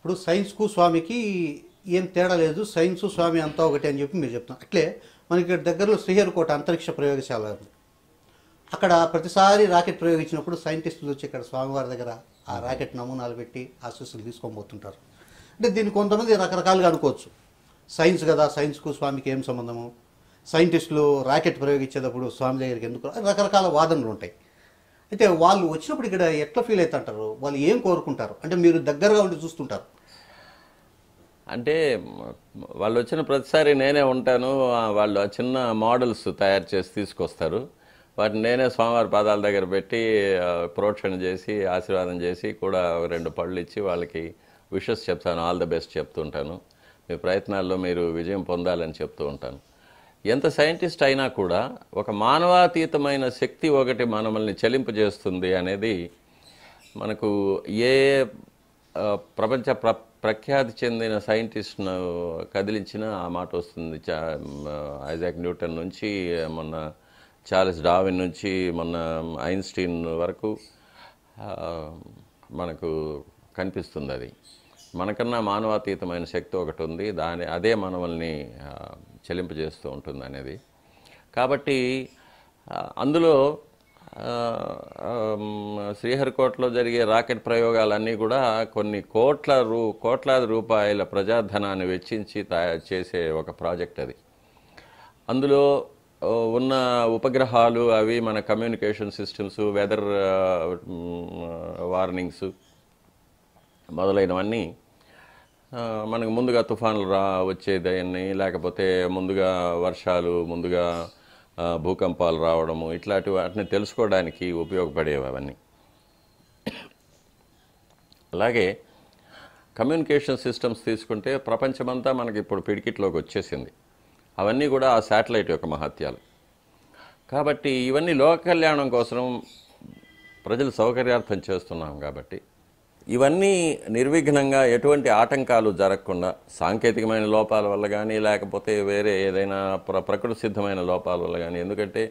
ఇప్పుడు సైన్స్కు స్వామికి ఏం తేడా లేదు, సైన్సు స్వామి అంతా ఒకటి అని చెప్పి మీరు చెప్తున్నారు. అట్లే మనకి ఇక్కడ దగ్గరలో శ్రీహరికోట అంతరిక్ష ప్రయోగశాల ఉంది. అక్కడ ప్రతిసారి రాకెట్ ప్రయోగించినప్పుడు సైంటిస్టులు వచ్చి ఇక్కడ స్వామివారి దగ్గర ఆ రాకెట్ నమూనాలు పెట్టి ఆశీస్సులు తీసుకొని పోతుంటారు. అంటే దీన్ని కొంతమంది రకరకాలుగా అనుకోవచ్చు. సైన్స్ కదా, సైన్స్కు స్వామికి ఏం సంబంధము, సైంటిస్టులు రాకెట్ ప్రయోగించేటప్పుడు స్వామి దగ్గరికి ఎందుకు, రకరకాల వాదనలు ఉంటాయి. అయితే వాళ్ళు వచ్చినప్పుడు ఇక్కడ ఎట్లా ఫీల్ అవుతుంటారు, వాళ్ళు ఏం కోరుకుంటారు? అంటే మీరు దగ్గరగా ఉండి చూస్తుంటారు. అంటే వాళ్ళు వచ్చిన ప్రతిసారి నేనే ఉంటాను. వాళ్ళు ఆ చిన్న మోడల్స్ తయారు చేసి తీసుకొస్తారు. వాటిని నేనే స్వామివారి పాదాల దగ్గర పెట్టి ప్రోక్షణ చేసి ఆశీర్వాదం చేసి కూడా 2 పళ్ళు ఇచ్చి వాళ్ళకి విషెస్ చెప్తాను, ఆల్ ద బెస్ట్ చెప్తుంటాను. మీ ప్రయత్నాల్లో మీరు విజయం పొందాలని చెప్తూ ఉంటాను. ఎంత సైంటిస్ట్ అయినా కూడా ఒక మానవాతీతమైన శక్తి ఒకటి మనల్ని చలింపజేస్తుంది అనేది మనకు ఏ ప్రపంచ ప్రఖ్యాతి చెందిన సైంటిస్ట్ను కదిలించిన ఆ మాట వస్తుంది. ఐజాక్ న్యూటన్ నుంచి మొన్న చార్లెస్ డార్విన్ నుంచి మొన్న ఐన్స్టీన్ వరకు మనకు కనిపిస్తుంది. అది మనకన్నా మానవాతీతమైన శక్తి ఒకటి ఉంది, అదే మనల్ని చెలింపజేస్తూ ఉంటుంది అనేది. కాబట్టి అందులో శ్రీహరికోటలో జరిగే రాకెట్ ప్రయోగాలన్నీ కూడా కొన్ని కోట్లాది రూపాయల ప్రజాధనాన్ని వెచ్చించి తయారు చేసే ఒక ప్రాజెక్ట్ అది. అందులో ఉన్న ఉపగ్రహాలు అవి మన కమ్యూనికేషన్ సిస్టమ్స్, వెదర్ వార్నింగ్స్ మొదలైనవన్నీ మనకు ముందుగా తుఫానులు వచ్చేదాన్ని, లేకపోతే ముందుగా వర్షాలు, ముందుగా భూకంపాలు రావడము, ఇట్లాంటి వాటిని తెలుసుకోవడానికి ఉపయోగపడేవి అవన్నీ. అలాగే కమ్యూనికేషన్ సిస్టమ్స్ తీసుకుంటే ప్రపంచమంతా మనకి ఇప్పుడు పిడికిట్లోకి వచ్చేసింది. అవన్నీ కూడా ఆ శాటిలైట్ యొక్క మహత్యాలు. కాబట్టి ఇవన్నీ లోక కళ్యాణం కోసం ప్రజలు సౌకర్యార్థం చేస్తున్నాం. కాబట్టి ఇవన్నీ నిర్విఘ్నంగా ఎటువంటి ఆటంకాలు జరగకుండా సాంకేతికమైన లోపాల వల్ల కానీ, లేకపోతే వేరే ఏదైనా ప్రకృతి సిద్ధమైన లోపాల వల్ల కానీ, ఎందుకంటే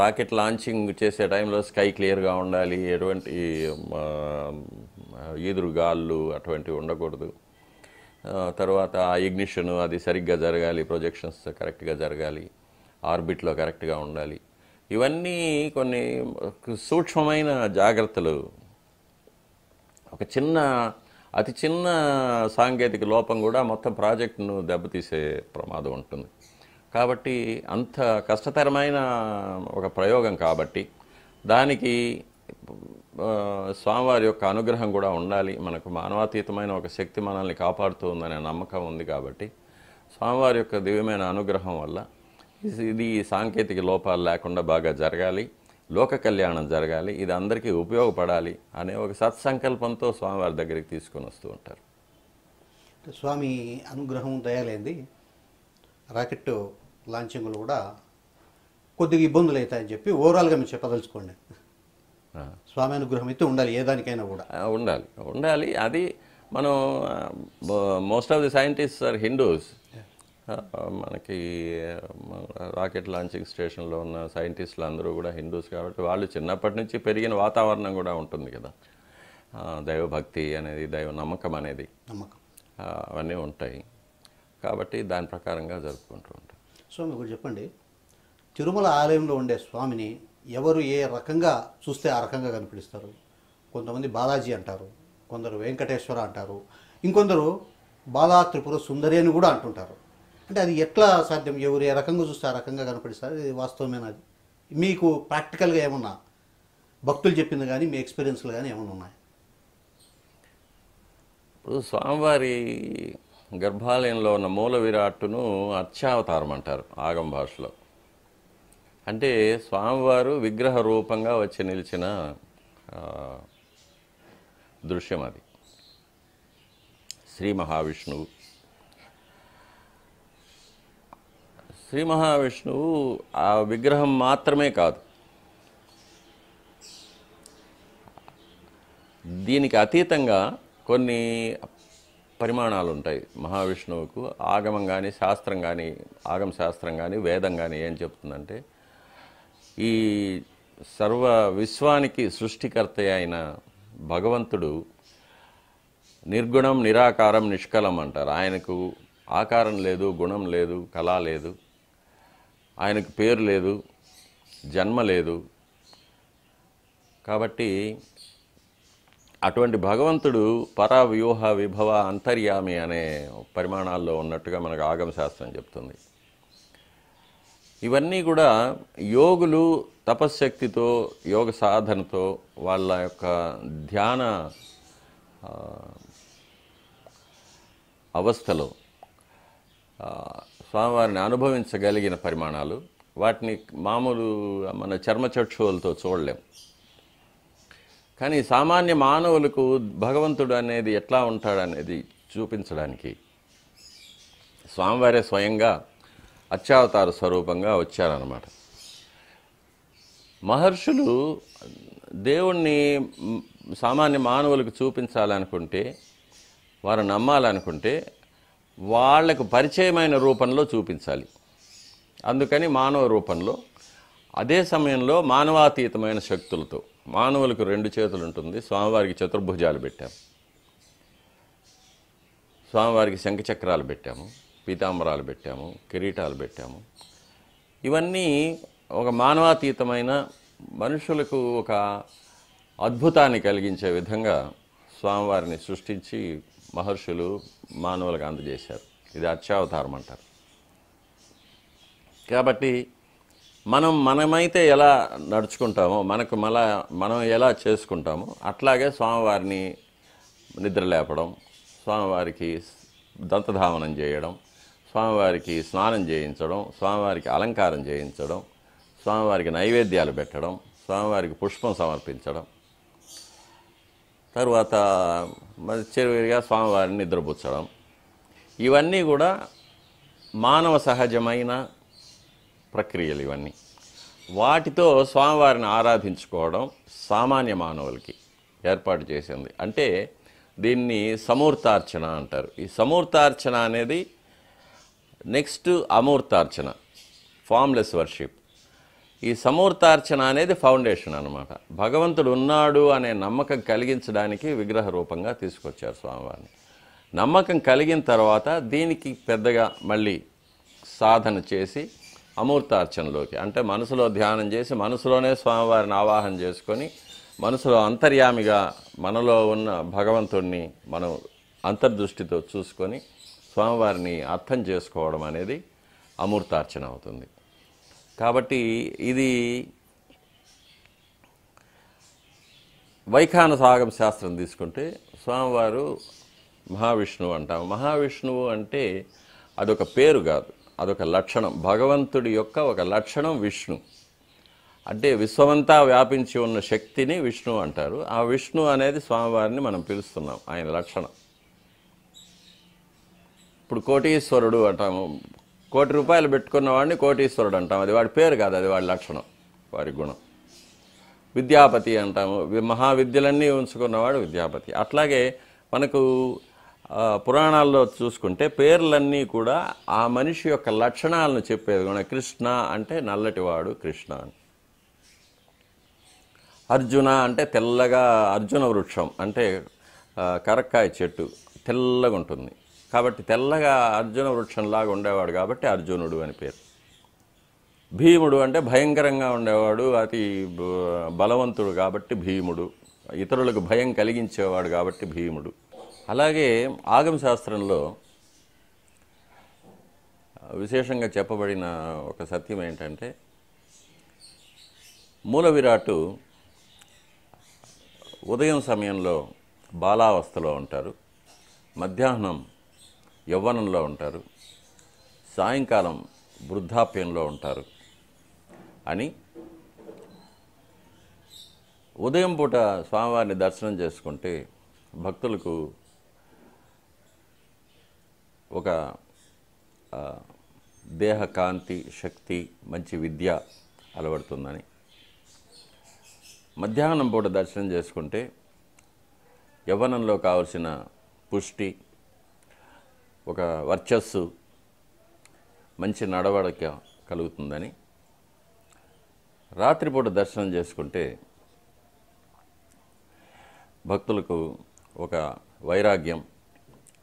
రాకెట్ లాంచింగ్ చేసే టైంలో స్కై క్లియర్గా ఉండాలి, ఎటువంటి ఈదురు గాళ్ళు అటువంటివి ఉండకూడదు. తర్వాత ఇగ్నిషన్ అది సరిగ్గా జరగాలి, ప్రొజెక్షన్స్ కరెక్ట్గా జరగాలి, ఆర్బిట్లో కరెక్ట్గా ఉండాలి. ఇవన్నీ కొన్ని సూక్ష్మమైన జాగ్రత్తలు. ఒక అతి చిన్న సాంకేతిక లోపం కూడా మొత్తం ప్రాజెక్టును దెబ్బతీసే ప్రమాదం ఉంటుంది. కాబట్టి అంత కష్టతరమైన ఒక ప్రయోగం కాబట్టి దానికి స్వామివారి యొక్క అనుగ్రహం కూడా ఉండాలి. మనకు మానవాతీతమైన ఒక శక్తి మనల్ని కాపాడుతుందనే నమ్మకం ఉంది. కాబట్టి స్వామివారి యొక్క దివ్యమైన అనుగ్రహం వల్ల ఇది సాంకేతిక లోపాలు లేకుండా బాగా జరగాలి, లోక కళ్యాణం జరగాలి, ఇది అందరికీ ఉపయోగపడాలి అనే ఒక సత్సంకల్పంతో స్వామివారి దగ్గరికి తీసుకొని వస్తూ ఉంటారు. స్వామి అనుగ్రహం దయాలేంది రాకెట్ లాంచింగ్లు కూడా కొద్దిగా ఇబ్బందులు అవుతాయని చెప్పి ఓవరాల్గా మీరు చెప్పదలుచుకోండి. స్వామి అనుగ్రహం అయితే ఉండాలి, ఏ దానికైనా కూడా ఉండాలి. అది మనం most of the scientists are Hindus. మనకి రాకెట్ లాంచింగ్ స్టేషన్లో ఉన్న సైంటిస్టులు అందరూ కూడా హిందూస్. కాబట్టి వాళ్ళు చిన్నప్పటి నుంచి పెరిగిన వాతావరణం కూడా ఉంటుంది కదా, దైవభక్తి అనేది, దైవ నమ్మకం అనేది, అవన్నీ ఉంటాయి. కాబట్టి దాని ప్రకారంగా జరుపుకుంటూ ఉంటారు. స్వామి ఒకటి చెప్పండి, తిరుమల ఆలయంలో ఉండే స్వామిని ఎవరు ఏ రకంగా చూస్తే ఆ రకంగా కనిపిస్తారు? కొంతమంది బాలాజీ అంటారు, కొందరు వెంకటేశ్వర అంటారు, ఇంకొందరు బాలా త్రిపుర సుందరి అని కూడా అంటుంటారు. అంటే అది ఎట్లా సాధ్యం? ఎవరు ఏ రకంగా చూస్తే ఆ రకంగా కనపడిస్తారు? ఇది వాస్తవమేనా? అది మీకు ప్రాక్టికల్గా ఏమన్నా భక్తులు చెప్పింది కానీ మీ ఎక్స్పీరియన్స్లు కానీ ఏమైనా ఉన్నాయి? ఇప్పుడు స్వామివారి గర్భాలయంలో ఉన్న మూల విరాట్టును అర్చావతారం అంటారు ఆగమ భాషలో. అంటే స్వామివారు విగ్రహ రూపంగా వచ్చి నిలిచిన దృశ్యం అది. శ్రీ మహావిష్ణువు ఆ విగ్రహం మాత్రమే కాదు, దీనికి అతీతంగా కొన్ని పరిమాణాలు ఉంటాయి మహావిష్ణువుకు. ఆగమం కానీ శాస్త్రం కానీ, ఆగమ శాస్త్రం కానీ, వేదం కానీ ఏం చెప్తుందంటే, ఈ సర్వ విశ్వానికి సృష్టికర్త అయిన భగవంతుడు నిర్గుణం, నిరాకారం, నిష్కలం అంటారు. ఆయనకు ఆకారం లేదు, గుణం లేదు, కళ లేదు, ఆయనకు పేరు లేదు, జన్మ లేదు. కాబట్టి అటువంటి భగవంతుడు పరవ్యూహ విభవ అంతర్యామి అనే పరిమాణాల్లో ఉన్నట్టుగా మనకు ఆగమశాస్త్రం చెప్తుంది. ఇవన్నీ కూడా యోగులు తపశ్శక్తితో, యోగ సాధనతో, వాళ్ళ యొక్క ధ్యాన అవస్థలో స్వామివారిని అనుభవించగలిగిన పరిమాణాలు. వాటిని మామూలు మన చర్మచక్షువులతో చూడలేం. కానీ సామాన్య మానవులకు భగవంతుడు అనేది ఎట్లా ఉంటాడనేది చూపించడానికి స్వామివారే స్వయంగా అర్చావతార స్వరూపంగా వచ్చారన్నమాట. మహర్షులు దేవుణ్ణి సామాన్య మానవులకు చూపించాలనుకుంటే, వారు నమ్మాలనుకుంటే వాళ్లకు పరిచయమైన రూపంలో చూపించాలి. అందుకని మానవ రూపంలో, అదే సమయంలో మానవాతీతమైన శక్తులతో. మానవులకు 2 చేతులు ఉంటుంది, స్వామివారికి చతుర్భుజాలు పెట్టాము, స్వామివారికి శంఖచక్రాలు పెట్టాము, పీతాంబరాలు పెట్టాము, కిరీటాలు పెట్టాము. ఇవన్నీ ఒక మానవాతీతమైన, మనుషులకు ఒక అద్భుతాన్ని కలిగించే విధంగా స్వామివారిని సృష్టించి మహర్షులు మానవులకు అందజేశారు. ఇది అర్చావతారం అంటారు. కాబట్టి మనమైతే ఎలా నడుచుకుంటామో, మనం ఎలా చేసుకుంటామో అట్లాగే స్వామివారిని నిద్ర లేపడం, స్వామివారికి దంతధావనం చేయడం, స్వామివారికి స్నానం చేయించడం, స్వామివారికి అలంకారం చేయించడం, స్వామివారికి నైవేద్యాలు పెట్టడం, స్వామివారికి పుష్పం సమర్పించడం, తరువాత చివరిగా స్వామివారిని నిద్రపుచ్చడం. ఇవన్నీ కూడా మానవ సహజమైన ప్రక్రియలు. ఇవన్నీ వాటితో స్వామివారిని ఆరాధించుకోవడం సామాన్య మానవులకి ఏర్పాటు చేసింది. అంటే దీన్ని సమూర్తార్చన అంటారు. ఈ సమూర్తార్చన అనేది నెక్స్ట్ అమూర్తార్చన, ఫామ్లెస్ వర్షిప్. ఈ సమూర్తార్చన అనేది ఫౌండేషన్ అన్నమాట. భగవంతుడు ఉన్నాడు అనే నమ్మకం కలిగించడానికి విగ్రహ రూపంగా తీసుకొచ్చారు స్వామివారిని. నమ్మకం కలిగిన తర్వాత దీనికి పెద్దగా మళ్ళీ సాధన చేసి అమూర్తార్చనలోకి, అంటే మనసులో ధ్యానం చేసి మనసులోనే స్వామివారిని ఆవాహన చేసుకొని, మనసులో అంతర్యామిగా మనలో ఉన్న భగవంతుడిని మనం అంతర్దృష్టితో చూసుకొని స్వామివారిని అర్థం చేసుకోవడం అనేది అమూర్తార్చన అవుతుంది. కాబట్టి ఇది వైఖానస ఆగమ శాస్త్రం తీసుకుంటే స్వామివారు మహావిష్ణువు అంటాం. మహావిష్ణువు అంటే అదొక పేరు కాదు, అదొక లక్షణం. భగవంతుడి యొక్క ఒక లక్షణం విష్ణు. అంటే విశ్వమంతా వ్యాపించి ఉన్న శక్తిని విష్ణు అంటారు. ఆ విష్ణు అనేది స్వామివారిని మనం పిలుస్తున్నాం, ఆయన లక్షణం. ఇప్పుడు కోటీశ్వరుడు అంటాము, ₹1,00,00,000 పెట్టుకున్న వాడిని కోటీశ్వరుడు అంటాం. అది వాడి పేరు కాదు, అది వాడి లక్షణం, వారి గుణం. విద్యాపతి అంటాము, మహావిద్యలన్నీ ఉంచుకున్నవాడు విద్యాపతి. అట్లాగే మనకు పురాణాల్లో చూసుకుంటే పేర్లన్నీ కూడా ఆ మనిషి యొక్క లక్షణాలను చెప్పేది. కృష్ణ అంటే నల్లటివాడు కృష్ణ అని. అర్జున అంటే తెల్లగా, అర్జున వృక్షం అంటే కరక్కాయ చెట్టు తెల్లగా ఉంటుంది కాబట్టి తెల్లగా అర్జున వృక్షంలాగా ఉండేవాడు కాబట్టి అర్జునుడు అని పేరు. భీముడు అంటే భయంకరంగా ఉండేవాడు, అతి బలవంతుడు కాబట్టి భీముడు, ఇతరులకు భయం కలిగించేవాడు కాబట్టి భీముడు. అలాగే ఆగమశాస్త్రంలో విశేషంగా చెప్పబడిన ఒక సత్యం ఏంటంటే, మూల విరాట్టు ఉదయం సమయంలో బాలావస్థలో ఉంటారు, మధ్యాహ్నం యవ్వనంలో ఉంటారు, సాయంకాలం వృద్ధాప్యంలో ఉంటారు అని. ఉదయం పూట స్వామివారిని దర్శనం చేసుకుంటే భక్తులకు ఒక దేహ కాంతి, శక్తి, మంచి విద్య అలవడుతుందని. మధ్యాహ్నం పూట దర్శనం చేసుకుంటే యవ్వనంలో కావలసిన పుష్టి, ఒక వర్చస్సు, మంచి నడవడిక కలుగుతుందని. రాత్రిపూట దర్శనం చేసుకుంటే భక్తులకు ఒక వైరాగ్యం,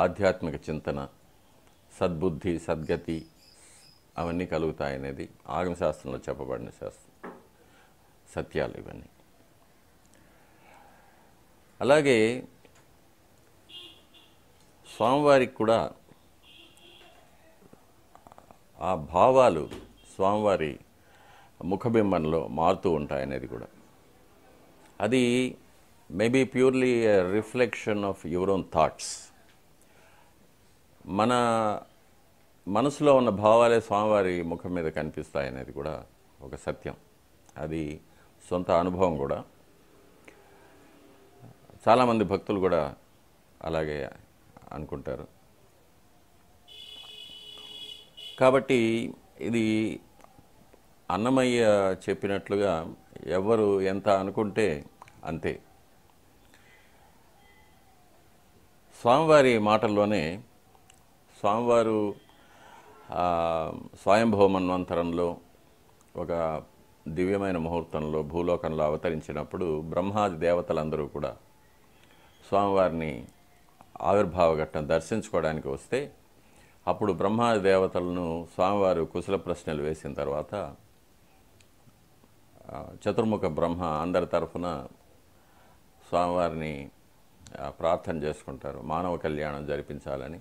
ఆధ్యాత్మిక చింతన, సద్బుద్ధి, సద్గతి అవన్నీ కలుగుతాయనేది ఆగమశాస్త్రంలో చెప్పబడిన సత్యాలు ఇవన్నీ. అలాగే స్వామివారికి కూడా ఆ భావాలు స్వామివారి ముఖబింబంలో మారుతూ ఉంటాయనేది కూడా. అది maybe purely reflection of your own thoughts. మన మనసులో ఉన్న భావాలే స్వామివారి ముఖం మీద కనిపిస్తాయనేది కూడా ఒక సత్యం. అది సొంత అనుభవం కూడా. చాలామంది భక్తులు కూడా అలాగే అనుకుంటారు. కాబట్టి ఇది అన్నమయ్య చెప్పినట్లుగా ఎవరు ఎంత అనుకుంటే అంతే. స్వామివారి మాటల్లోనే స్వామివారు స్వయంభవ మన్వంతరంలో ఒక దివ్యమైన ముహూర్తంలో భూలోకంలో అవతరించినప్పుడు బ్రహ్మాది దేవతలందరూ కూడా స్వామివారిని ఆవిర్భావ ఘట్టం దర్శించుకోవడానికి వస్తే అప్పుడు బ్రహ్మాది దేవతలను స్వామివారు కుశల ప్రశ్నలు వేసిన తర్వాత చతుర్ముఖ బ్రహ్మ అందరి తరఫున స్వామివారిని ప్రార్థన చేసుకుంటారు, మానవ కళ్యాణం జరిపించాలని.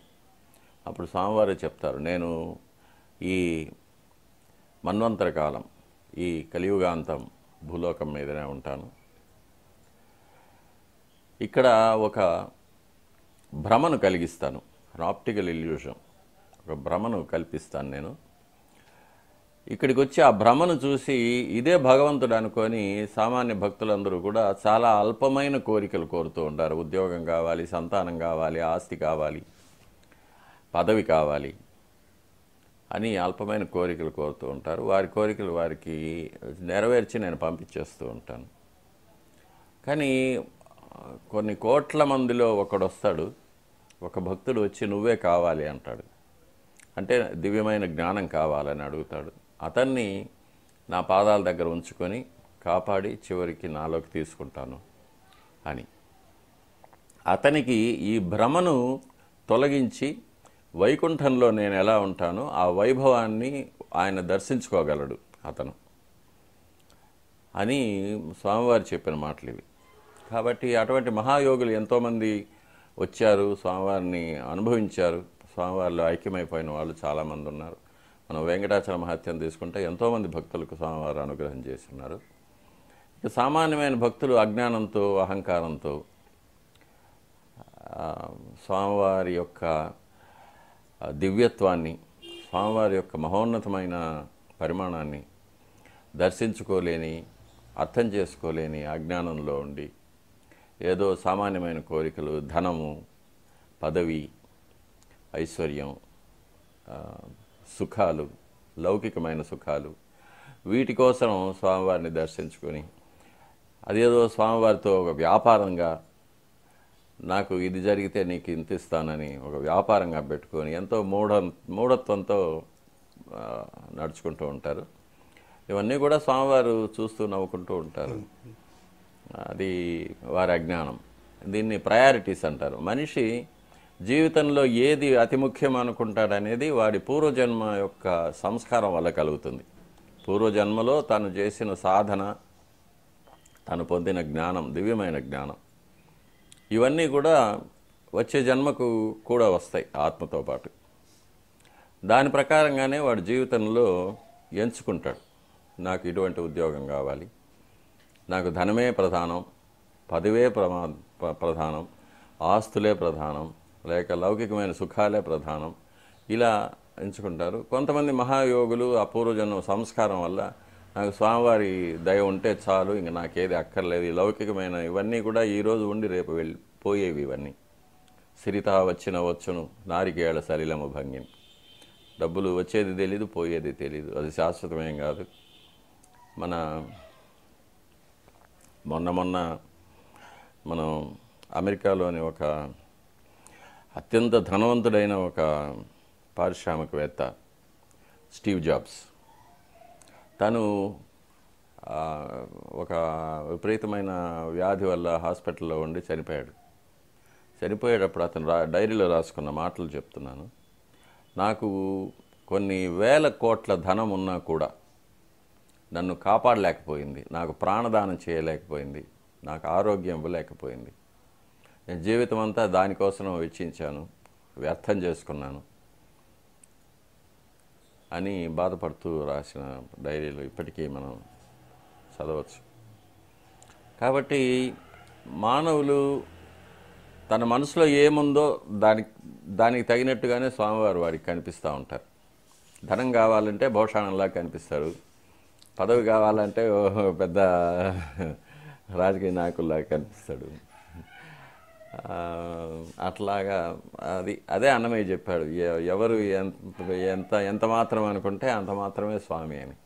అప్పుడు స్వామివారు చెప్తారు, నేను ఈ మన్వంతర కాలం, ఈ కలియుగాంతం భూలోకం మీదనే ఉంటాను. ఇక్కడ ఒక భ్రమను కలిగిస్తాను, ఆప్టికల్ ఇల్యూషన్, ఒక భ్రమను కల్పిస్తాను నేను. ఇక్కడికి వచ్చి ఆ భ్రమను చూసి ఇదే భగవంతుడు అనుకొని సామాన్య భక్తులందరూ కూడా చాలా అల్పమైన కోరికలు కోరుతూ ఉంటారు. ఉద్యోగం కావాలి, సంతానం కావాలి, ఆస్తి కావాలి, పదవి కావాలి అని అల్పమైన కోరికలు కోరుతూ ఉంటారు. వారి కోరికలు వారికి నెరవేర్చి నేను పంపించేస్తూ ఉంటాను. కానీ కొన్ని కోట్ల మందిలో ఒకడు వస్తాడు, ఒక భక్తుడు వచ్చి నువ్వే కావాలి అంటాడు. అంటే దివ్యమైన జ్ఞానం కావాలని అడుగుతాడు. అతన్ని నా పాదాల దగ్గర ఉంచుకొని కాపాడి చివరికి నాలోకి తీసుకుంటాను అని. అతనికి ఈ భ్రమను తొలగించి వైకుంఠంలో నేను ఎలా ఉంటానో ఆ వైభవాన్ని ఆయన దర్శించుకోగలడు అతను అని స్వామివారు చెప్పిన మాటలు ఇవి. కాబట్టి అటువంటి మహాయోగులు ఎంతోమంది వచ్చారు, స్వామివారిని అనుభవించారు, స్వామివారిలో ఐక్యమైపోయిన వాళ్ళు చాలామంది ఉన్నారు. మనం వెంకటాచల మహత్యం తీసుకుంటే ఎంతోమంది భక్తులకు స్వామివారు అనుగ్రహం చేస్తున్నారు. ఇక సామాన్యమైన భక్తులు అజ్ఞానంతో, అహంకారంతో స్వామివారి యొక్క దివ్యత్వాన్ని, స్వామివారి యొక్క మహోన్నతమైన పరిమాణాన్ని దర్శించుకోలేని, అర్థం చేసుకోలేని అజ్ఞానంలో ఉండి ఏదో సామాన్యమైన కోరికలు, ధనము, పదవి, ఐశ్వర్యం, సుఖాలు, లౌకికమైన సుఖాలు, వీటి కోసం స్వామివారిని దర్శించుకొని అదేదో స్వామివారితో ఒక వ్యాపారంగా నాకు ఇది జరిగితే నీకు ఇంత ఇస్తానని ఒక వ్యాపారంగా పెట్టుకొని ఎంతో మూఢత్వంతో నడుచుకుంటూ ఉంటారు. ఇవన్నీ కూడా స్వామివారు చూస్తూ నవ్వుకుంటూ ఉంటారు. అది వారి అజ్ఞానం. దీన్ని ప్రయారిటీస్ అంటారు. మనిషి జీవితంలో ఏది అతి ముఖ్యం అనుకుంటాడనేది వాడి పూర్వజన్మ యొక్క సంస్కారం వల్ల కలుగుతుంది. పూర్వజన్మలో తను చేసిన సాధన, తను పొందిన జ్ఞానం, దివ్యమైన జ్ఞానం, ఇవన్నీ కూడా వచ్చే జన్మకు కూడా వస్తాయి ఆత్మతో పాటు. దాని ప్రకారంగానే వాడు జీవితంలో ఎంచుకుంటాడు. నాకు ఇటువంటి ఉద్యోగం కావాలి, నాకు ధనమే ప్రధానం, పదవే ప్రధానం, ఆస్తులే ప్రధానం, లేక లౌకికమైన సుఖాలే ప్రధానం, ఇలా ఎంచుకుంటారు. కొంతమంది మహాయోగులు ఆ పూర్వజన్మ సంస్కారం వల్ల నాకు స్వామివారి దయ ఉంటే చాలు, ఇంక నాకేది అక్కర్లేదు, ఈ లౌకికమైన ఇవన్నీ కూడా ఈరోజు ఉండి రేపు వెళ్ళిపోయేవి. ఇవన్నీ సిరితా వచ్చిన వచ్చును నారికేళ సలిలము భంగిని. డబ్బులు వచ్చేది తెలీదు, పోయేది తెలీదు, అది శాశ్వతమేం కాదు. మొన్న మనం అమెరికాలోని ఒక అత్యంత ధనవంతుడైన ఒక పారిశ్రామికవేత్త స్టీవ్ జాబ్స్, తను ఒక విపరీతమైన వ్యాధి వల్ల హాస్పిటల్లో ఉండి చనిపోయాడు. చనిపోయేటప్పుడు అతను డైరీలో రాసుకున్న మాటలు చెప్తున్నాను. నాకు కొన్ని వేల కోట్ల ధనం ఉన్నా కూడా నన్ను కాపాడలేకపోయింది, నాకు ప్రాణదానం చేయలేకపోయింది, నాకు ఆరోగ్యం ఇవ్వలేకపోయింది. నేను జీవితం అంతా దానికోసం వెచ్చించాను, వ్యర్థం చేసుకున్నాను అని బాధపడుతూ రాసిన డైరీలో ఇప్పటికీ మనం చదవచ్చు. కాబట్టి మానవులు తన మనసులో ఏముందో దానికి తగినట్టుగానే స్వామివారు వారికి కనిపిస్తూ ఉంటారు. ధనం కావాలంటే భూషాణంలా కనిపిస్తారు, పదవి కావాలంటే పెద్ద రాజకీయ నాయకుల్లాగా కనిపిస్తాడు. అట్లాగా అదే అన్నమయ్య చెప్పాడు, ఎవరు ఎంత మాత్రం అనుకుంటే అంత మాత్రమే స్వామి అని.